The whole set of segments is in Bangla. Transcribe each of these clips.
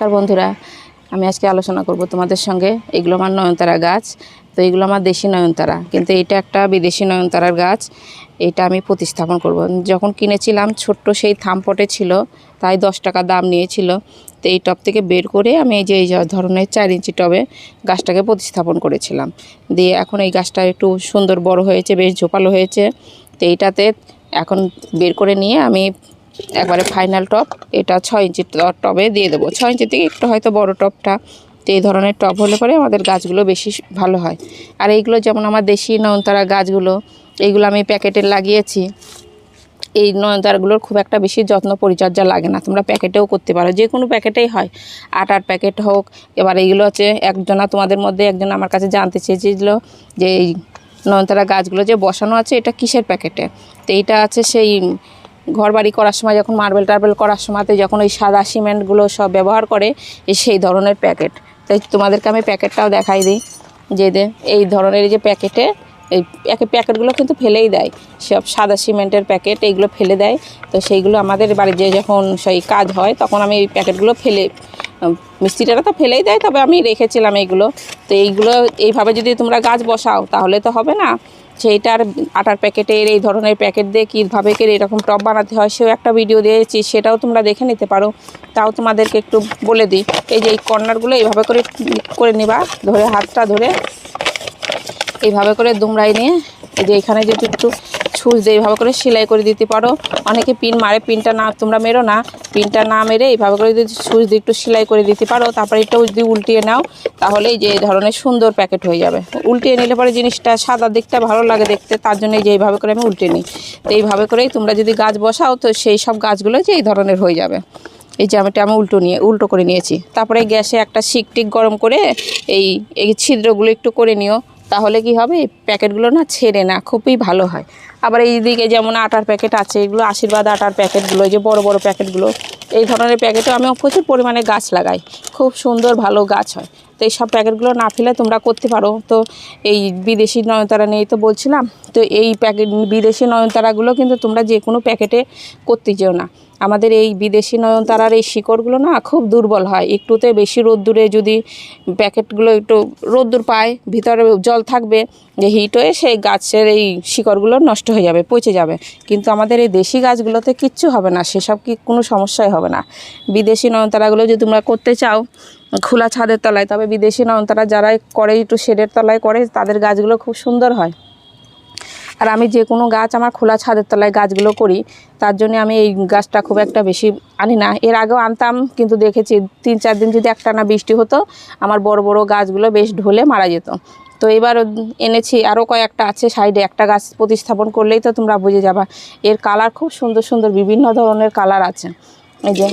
নমস্কার বন্ধুরা, আমি আজকে আলোচনা করব তোমাদের সঙ্গে। এগুলো আমার নয়নতারা গাছ। তো এগুলো আমার দেশি নয়নতারা, কিন্তু এটা একটা বিদেশি নয়নতারার গাছ। এটা আমি প্রতিস্থাপন করব। যখন কিনেছিলাম ছোট্ট সেই থামপটে ছিল, তাই 10 টাকা দাম নিয়েছিল। তো এই টব থেকে বের করে আমি এই যে এই ধরনের 4 ইঞ্চি টবে গাছটাকে প্রতিস্থাপন করেছিলাম। দিয়ে এখন এই গাছটা একটু সুন্দর বড় হয়েছে, বেশ ঝোপালো হয়েছে। তো এইটাতে এখন বের করে নিয়ে আমি একবারে ফাইনাল টব এটা 6 ইঞ্চি টবে দিয়ে দেবো। 6 ইঞ্চি থেকে একটু হয়তো বড় টবটা। তো এই ধরনের টব হলে পরে আমাদের গাছগুলো বেশি ভালো হয়। আর এইগুলো যেমন আমার দেশি নয়নতারা গাছগুলো, এইগুলো আমি প্যাকেটে লাগিয়েছি। এই নয়নতারাগুলোর খুব একটা বেশি যত্ন পরিচর্যা লাগে না, তোমরা প্যাকেটেও করতে পারো, যে কোনো প্যাকেটেই হয়, আটার প্যাকেট হোক। এবার এইগুলো হচ্ছে একজনা তোমাদের মধ্যে একজন আমার কাছে জানতে চেয়েছিল যে এই নয়নতারা গাছগুলো যে বসানো আছে এটা কিসের প্যাকেটে। তো এইটা আছে সেই ঘর বাড়ি করার সময়, যখন মার্বেল টার্বেল করার সময়তে যখন ওই সাদা সিমেন্টগুলো সব ব্যবহার করে, সেই ধরনের প্যাকেট। তাই তোমাদেরকে আমি প্যাকেটটাও দেখাই দিই। যে এই ধরনের যে প্যাকেটে, এই প্যাকেটগুলো কিন্তু ফেলেই দেয়, সব সাদা সিমেন্টের প্যাকেট এইগুলো ফেলে দেয়। তো সেইগুলো আমাদের বাড়িতে যখন সেই কাজ হয় তখন আমি এই প্যাকেটগুলো ফেলে, মিস্ত্রিরা তো ফেলেই দেয়, তবে আমি রেখেছিলাম এইগুলো। তো এইগুলো এইভাবে যদি তোমরা গাছ বসাও তাহলে তো হবে না। সেইটার আটার প্যাকেটের এই ধরনের প্যাকেট দিয়ে কীভাবে করে এরকম টব বানাতে হয় সেও একটা ভিডিও দিয়েছি, সেটাও তোমরা দেখে নিতে পারো। তাও তোমাদেরকে একটু বলে দিই। এই যে এই কর্নারগুলো এইভাবে করে করে নিবা, ধরে হাতটা ধরে এইভাবে করে দুমড়াই নিয়ে এই যে এখানে যদি একটু ছুঁচ দিয়ে এইভাবে করে সেলাই করে দিতে পারো। অনেকে পিন মারে, পিনটা না তোমরা মেরো না, পিনটা না মেরে এইভাবে করে যদি ছুঁচ দিয়ে একটু সেলাই করে দিতে পারো, তারপরে এটাও যদি উল্টিয়ে নাও তাহলে এই যে এই ধরনের সুন্দর প্যাকেট হয়ে যাবে। উল্টিয়ে নিলে পরে জিনিসটা সাদা দিকটা ভালো লাগে দেখতে, তার জন্য এই যে এইভাবে করে আমি উল্টে নিই। তো এইভাবে করেই তোমরা যদি গাছ বসাও তো সেই সব গাছগুলো যে এই ধরনের হয়ে যাবে। এই যে আমি উল্টো করে নিয়েছি। তারপরে গ্যাসে একটা শিকটিক গরম করে এই ছিদ্রগুলো একটু করে নিও, তাহলে কি হবে প্যাকেটগুলো না ছেড়ে না, খুবই ভালো হয়। আবার এই দিকে যেমন আটার প্যাকেট আছে, এগুলো আশীর্বাদ আটার প্যাকেটগুলো, যে বড় বড় প্যাকেটগুলো, এই ধরনের প্যাকেটও আমি প্রচুর পরিমাণে গাছ লাগাই, খুব সুন্দর ভালো গাছ হয়। তো এই সব প্যাকেটগুলো না ফেলে তোমরা করতে পারো। তো এই বিদেশি নয়নতারা নিয়েই তো বলছিলাম। তো এই প্যাকেট বিদেশি নয়নতারাগুলো কিন্তু তোমরা যে কোনো প্যাকেটে করতে যেও না। আমাদের এই বিদেশি নয়নতারার এই শিকড়গুলো না খুব দুর্বল হয়, একটুতে বেশি রোদ্দুরে যদি প্যাকেটগুলো একটু রোদ্দুর পায়, ভিতরে জল থাকবে, যে হিট হয়ে সেই গাছের এই শিকড়গুলো নষ্ট হয়ে যাবে, পচে যাবে। কিন্তু আমাদের এই দেশি গাছগুলোতে কিচ্ছু হবে না, সেসব কোনো সমস্যাই হবে না। বিদেশি নয়নতারাগুলো যদি তোমরা করতে চাও খোলা ছাদের তলায়, তবে বিদেশি নয়নতারা যারা করে একটু শেডের তলায় করে তাদের গাছগুলো খুব সুন্দর হয়। আর আমি যে কোনো গাছ আমার খোলা ছাদের তলায় গাছগুলো করি, তার জন্য আমি এই গাছটা খুব একটা বেশি আনি না। এর আগেও আনতাম, কিন্তু দেখেছি 3-4 দিন যদি একটানা বৃষ্টি হতো আমার বড় বড় গাছগুলো বেশ ঢলে মারা যেত। তো এবার এনেছি, আরও কয়েকটা আছে সাইডে। একটা গাছ প্রতিস্থাপন করলেই তো তোমরা বুঝে যাবা। এর কালার খুব সুন্দর সুন্দর, বিভিন্ন ধরনের কালার আছে। এই যে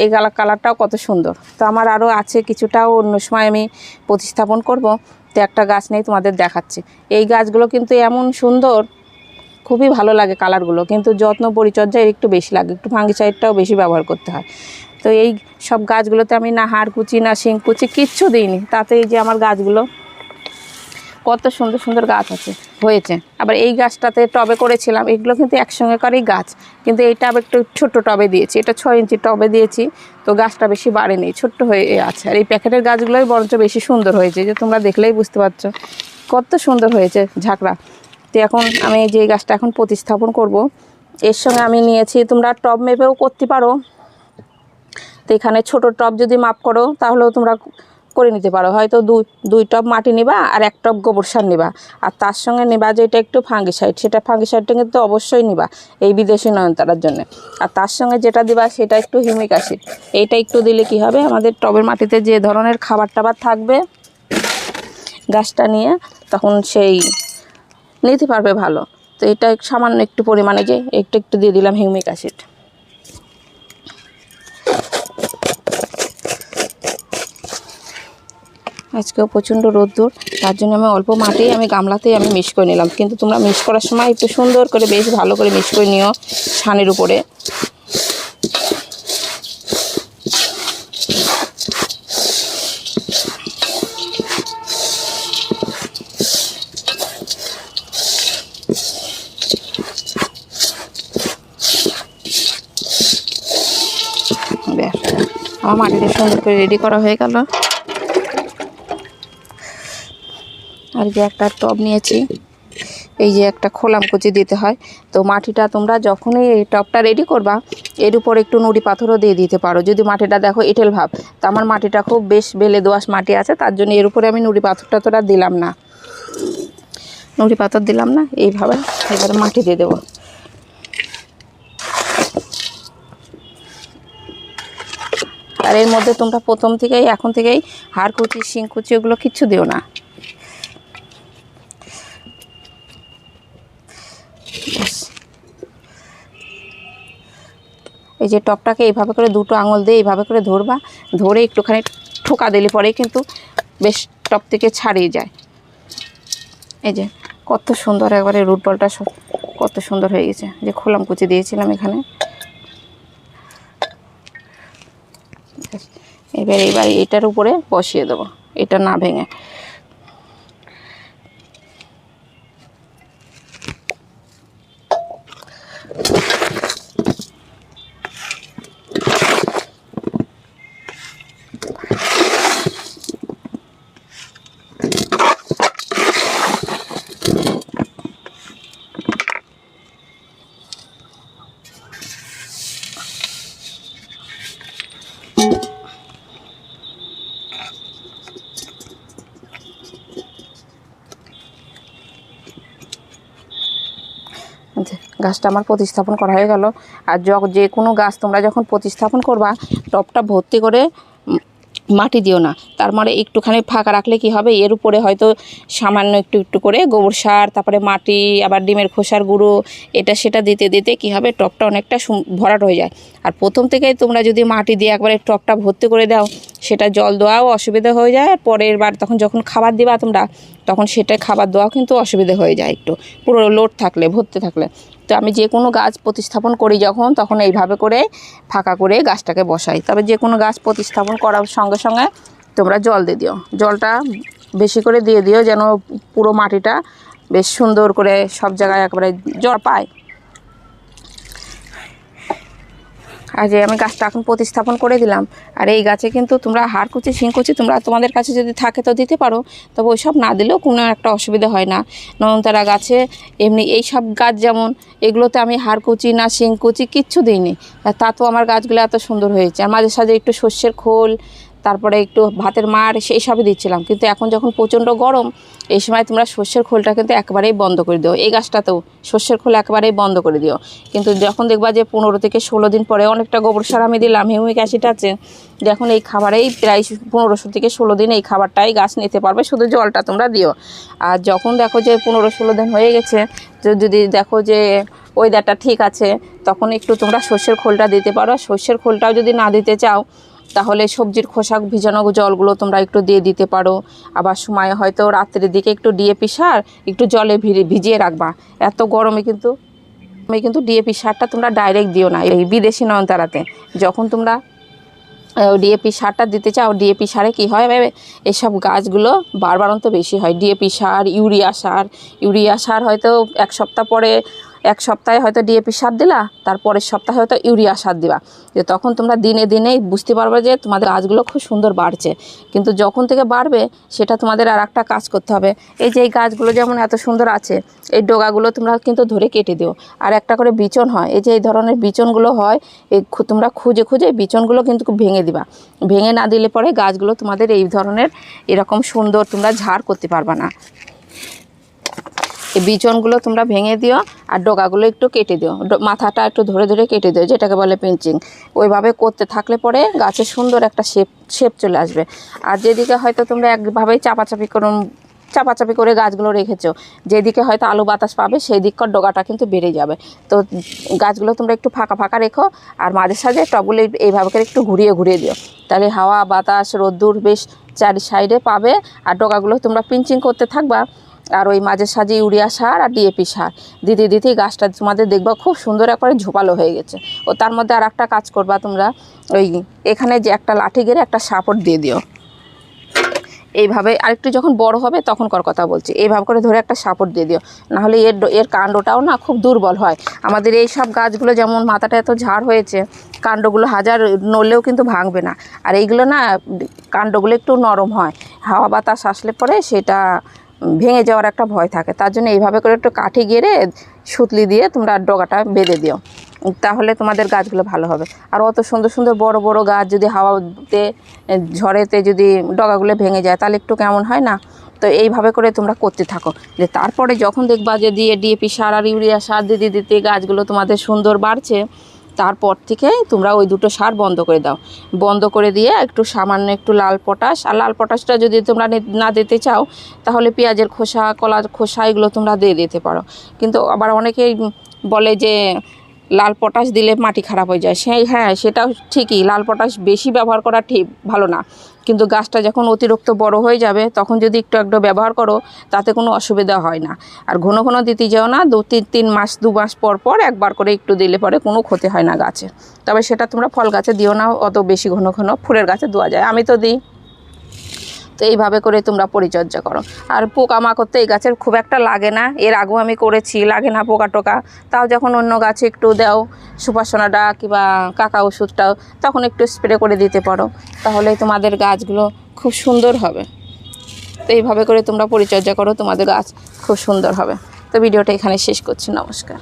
এই কালারটাও কত সুন্দর। তো আমার আরও আছে কিছুটাও, অন্য সময় আমি প্রতিস্থাপন করব। তো একটা গাছ নেই তোমাদের দেখাচ্ছি। এই গাছগুলো কিন্তু এমন সুন্দর, খুবই ভালো লাগে কালারগুলো, কিন্তু যত্ন পরিচর্যা একটু বেশি লাগে, একটু ফাঙ্গিসাইডটাও বেশি ব্যবহার করতে হয়। তো এই সব গাছগুলোতে আমি না হাড় কুচি না শিং কুচি কিচ্ছু দিইনি, তাতে এই যে আমার গাছগুলো কত সুন্দর সুন্দর গাছ হয়েছে। আবার এই গাছটাতে টবে করেছিলাম, এগুলো কিন্তু একসঙ্গে করেই গাছ, কিন্তু এইটা আবার একটু ছোট্ট টবে দিয়েছি, এটা 6 ইঞ্চি টবে দিয়েছি। তো গাছটা বেশি বাড়েনি, ছোট্ট হয়ে আছে। আর এই প্যাকেটের গাছগুলোই বরঞ্চ বেশি সুন্দর হয়েছে, যে তোমরা দেখলেই বুঝতে পারছো কত সুন্দর হয়েছে ঝাঁকড়া। তো এখন আমি যে গাছটা এখন প্রতিস্থাপন করব, এর সঙ্গে আমি নিয়েছি, তোমরা টব মেপেও করতে পারো। তো এখানে ছোটো টব যদি মাপ করো তাহলেও তোমরা করে নিতে পারো। হয়তো দুই টব মাটি নিবা আর 1 টব গোবর সার নিবা, আর তার সঙ্গে নিবা যেটা একটু ফাঙ্গিসাইড, সেটা ফাঙ্গিসাইডটা কিন্তু অবশ্যই নিবা এই বিদেশি নয়নতারার জন্য। আর তার সঙ্গে যেটা দিবা সেটা একটু হিউমিক অ্যাসিড। এইটা একটু দিলে কি হবে, আমাদের টবের মাটিতে যে ধরনের খাবার টাবার থাকবে গাছটা নিয়ে তখন সেই নিতে পারবে ভালো। তো এটা সামান্য একটু পরিমাণে যে একটু দিয়ে দিলাম হিউমিক অ্যাসিড। আজকেও প্রচণ্ড রোদ্দুর, তার জন্য আমি অল্প মাটিই আমি গামলাতেই আমি মিক্স করে নিলাম। কিন্তু তোমরা মিক্স করার সময় একটু সুন্দর করে বেশ ভালো করে মিক্স করে নিও ছানের উপরে। আমার মাটিটা সুন্দর করে রেডি করা হয়ে গেল। আর যে একটা টব নিয়েছি, এই যে একটা খোলাম কুচি দিতে হয়। তো মাটিটা তোমরা যখনই এই টবটা রেডি করবা, এর উপর একটু নুড়ি পাথরও দিয়ে দিতে পারো। যদি মাটিটা দেখো এঁটেল ভাব, তো আমার মাটিটা খুব বেশ বেলে দোআঁশ মাটি আছে, তার জন্য এর উপরে আমি নুড়ি পাথরটা তোরা দিলাম না, নুড়ি পাথর দিলাম না। এইভাবে এবারে মাটি দিয়ে দেবো। আর এর মধ্যে তোমরা প্রথম থেকেই এখন থেকেই হাড় কুচি, শিং কুচি ওগুলো কিচ্ছু দিও না। এই যে টপটাকে এইভাবে করে দুটো আঙুল দিয়ে এইভাবে করে ধরবা, ধরে একটুখানি ঠোকা দিলে পরে কিন্তু বেশ টপ থেকে ছাড়িয়ে যায়। এই যে কত সুন্দর একবারে রুট বলটা কত সুন্দর হয়ে গেছে। যে খোলাম কুচি দিয়েছিলাম এখানে। এবার এটার উপরে বসিয়ে দেবো, এটা না ভেঙে। গাছটা আমার প্রতিস্থাপন করা হয়ে গেল। আর যে কোনো গাছ তোমরা যখন প্রতিস্থাপন করবা, টবটা ভর্তি করে মাটি দিও না। তার মানে একটুখানি ফাঁকা রাখলে কি হবে, এর উপরে হয়তো সামান্য একটু একটু করে গোবর সার, তারপরে মাটি, আবার ডিমের খোসার গুঁড়ো, এটা সেটা দিতে দিতে কি হবে, টবটা অনেকটা ভরাট হয়ে যায়। আর প্রথম থেকেই তোমরা যদি মাটি দিয়ে একবারে টবটা ভর্তি করে দাও, সেটা জল দেওয়াও অসুবিধা হয়ে যায়। আর পরের বার তখন যখন খাবার দিবা তোমরা, তখন সেটা খাবার দেওয়াও কিন্তু অসুবিধা হয়ে যায় একটু, পুরো লোড থাকলে, ভর্তি থাকলে। তো আমি যে কোনো গাছ প্রতিস্থাপন করি যখন, তখন এইভাবে করে ফাঁকা করে গাছটাকে বসাই। তবে যে কোনো গাছ প্রতিস্থাপন করার সঙ্গে সঙ্গে তোমরা জল দিয়ে দিও, জলটা বেশি করে দিয়ে দিও, যেন পুরো মাটিটা বেশ সুন্দর করে সব জায়গায় একেবারে জল পায়। আর যে আমি গাছটা এখন প্রতিস্থাপন করে দিলাম। আর এই গাছে কিন্তু তোমরা হাড় কুচি, শিং কুচি তোমরা তোমাদের কাছে যদি থাকে তো দিতে পারো, তবে ওইসব না দিলেও কোনো একটা অসুবিধা হয় না। নয়নতারা গাছে এমনি এই সব গাছ যেমন, এগুলোতে আমি হাড় কুচি না শিং কুচি কিচ্ছু দিইনি, তা তো আমার গাছগুলো এত সুন্দর হয়েছে। আর মাঝে সাঝে একটু সর্ষের খোল, তারপরে একটু ভাতের মাড়, সেই সবই দিচ্ছিলাম। কিন্তু এখন যখন প্রচণ্ড গরম, এই সময় তোমরা সর্ষের খোলটা কিন্তু একেবারেই বন্ধ করে দিও। এই গাছটাতেও সর্ষের খোল একেবারেই বন্ধ করে দিও। কিন্তু যখন দেখবা যে 15 থেকে 16 দিন পরে অনেকটা গোবর সার আমি দিলাম, হিউমিক অ্যাসিড আছে, যখন এই খাবারেই প্রায় 15 থেকে 16 দিন এই খাবারটাই গাছ নিতে পারবে, শুধু জলটা তোমরা দিও। আর যখন দেখো যে 15-16 দিন হয়ে গেছে, যদি দেখো যে ওয়েদারটা ঠিক আছে, তখন একটু তোমরা সর্ষের খোলটা দিতে পারো। সর্ষের খোলটাও যদি না দিতে চাও, তাহলে সবজির খোসা ভিজানো জলগুলো তোমরা একটু দিয়ে দিতে পারো। আবার সময় হয়তো রাত্রের দিকে একটু ডিএপি সার একটু জলে ভিজিয়ে রাখবা। এত গরমে কিন্তু ডিএপি সারটা তোমরা ডাইরেক্ট দিও না এই বিদেশি নয়নতারাতে। যখন তোমরা ডিএপি সারটা দিতে চাও, ডিএপি সারে কী হয়, এসব গাছগুলো বাড়ন্ত বেশি হয়। ডিএপি সার, ইউরিয়া সার হয়তো এক সপ্তাহে হয়তো ডিএপি সার দিলা, তারপরের সপ্তাহে হয়তো ইউরিয়া সার দিবা। যে তখন তোমরা দিনে দিনেই বুঝতে পারবে যে তোমাদের গাছগুলো খুব সুন্দর বাড়ছে। কিন্তু যখন থেকে বাড়বে, সেটা তোমাদের আর একটা কাজ করতে হবে। এই যে এই গাছগুলো যেমন এত সুন্দর আছে, এই ডগাগুলো তোমরা কিন্তু ধরে কেটে দিও। আর একটা করে বিচন হয়, এই যে এই ধরনের বিচনগুলো হয়, এই তোমরা খুঁজে খুঁজে বিচনগুলো কিন্তু ভেঙে দিবা। ভেঙে না দিলে পরে গাছগুলো তোমাদের এই ধরনের এরকম সুন্দর তোমরা ঝাড় করতে পারবা না। এই বিচনগুলো তোমরা ভেঙে দিও, আর ডগাগুলো একটু কেটে দিও, মাথাটা একটু ধরে ধরে কেটে দিও, যেটাকে বলে পিঞ্চিং। ওইভাবে করতে থাকলে পরে গাছে সুন্দর একটা শেপ চলে আসবে। আর যেদিকে হয়তো তোমরা একভাবেই চাপাচাপি করে গাছগুলো রেখেছো, যেদিকে হয়তো আলো বাতাস পাবে, সেই দিককার ডগাটা কিন্তু বেড়ে যাবে। তো গাছগুলো তোমরা একটু ফাঁকা ফাঁকা রেখো, আর মাঝে সাঝে টবগুলো এইভাবে করে একটু ঘুরিয়ে ঘুরিয়ে দিও। তাহলে হাওয়া বাতাস রোদ্দুর বেশ চারি সাইডে পাবে। আর ডগাগুলো তোমরা পিঞ্চিং করতে থাকবা। আর ওই মাঝে সাঝে ইউরিয়া সার আর ডিএপি সার দিতে গাছটা তোমাদের দেখবা খুব সুন্দর একবারে ঝোপালো হয়ে গেছে। ও তার মধ্যে আর একটা কাজ করবা তোমরা, ওই এখানে যে একটা লাঠি গেড়ে একটা সাপোর্ট দিয়ে দিও। এইভাবে আরেকটু যখন বড় হবে তখন কথা বলছি, এইভাবে করে ধরে একটা সাপোর্ট দিয়ে দিও, নাহলে এর কাণ্ডটাও না খুব দুর্বল হয়। আমাদের এই সব গাছগুলো যেমন মাথাটা এত ঝাড় হয়েছে, কাণ্ডগুলো হাজার নড়লেও কিন্তু ভাঙবে না। আর এইগুলো না কাণ্ডগুলো একটু নরম হয়, হাওয়া বাতাস আসলে পরে সেটা ভেঙে যাওয়ার একটা ভয় থাকে। তার জন্য এইভাবে করে একটু কাঠি গেড়ে সুতলি দিয়ে তোমরা ডগাটা বেঁধে দিও, তাহলে তোমাদের গাছগুলো ভালো হবে। আর অত সুন্দর সুন্দর বড় বড় গাছ যদি হাওয়াতে ঝড়েতে যদি ডগাগুলো ভেঙে যায় তাহলে একটু কেমন হয় না। তো এইভাবে করে তোমরা করতে থাকো, যে তারপরে যখন দেখবা যে ডিএপি সার আর ইউরিয়া সার দিতে দিতে গাছগুলো তোমাদের সুন্দর বাড়ছে, তারপর থেকে তোমরা ওই দুটো সার বন্ধ করে দাও। বন্ধ করে দিয়ে একটু সামান্য একটু লাল পটাশ, আর লাল পটাশটা যদি তোমরা না দিতে চাও তাহলে পেঁয়াজের খোসা, কলার খোসা এগুলো তোমরা দিয়ে দিতে পারো। কিন্তু আবার অনেকেই বলে যে লাল পটাশ দিলে মাটি খারাপ হয়ে যায়। হ্যাঁ, সেটাও ঠিকই, লাল পটাশ বেশি ব্যবহার করা ঠিক ভালো না, কিন্তু গাছটা যখন অতিরিক্ত বড় হয়ে যাবে তখন যদি একটু একটু ব্যবহার করো তাতে কোনো অসুবিধা হয় না। আর ঘন ঘন দিতে যাও না, 2-3 মাস 2 মাস পর পর একবার করে একটু দিলে পরে কোনো ক্ষতি হয় না গাছে। তবে সেটা তোমরা ফল গাছে দিও না অত বেশি ঘন ঘন, ফুলের গাছে দেওয়া যায়, আমি তো দিই। তো এইভাবে করে তোমরা পরিচর্যা করো। আর পোকামাকড় তো এই গাছের খুব একটা লাগে না, এর আগেও আমি করেছি, লাগে না পোকা টোকা। তাও যখন অন্য গাছে একটু দাও সুপারসোনাটা কিংবা কাকা ওষুধটাও, তখন একটু স্প্রে করে দিতে পারো, তাহলে তোমাদের গাছগুলো খুব সুন্দর হবে। তো এইভাবে করে তোমরা পরিচর্যা করো, তোমাদের গাছ খুব সুন্দর হবে। তো ভিডিওটা এখানে শেষ করছি, নমস্কার।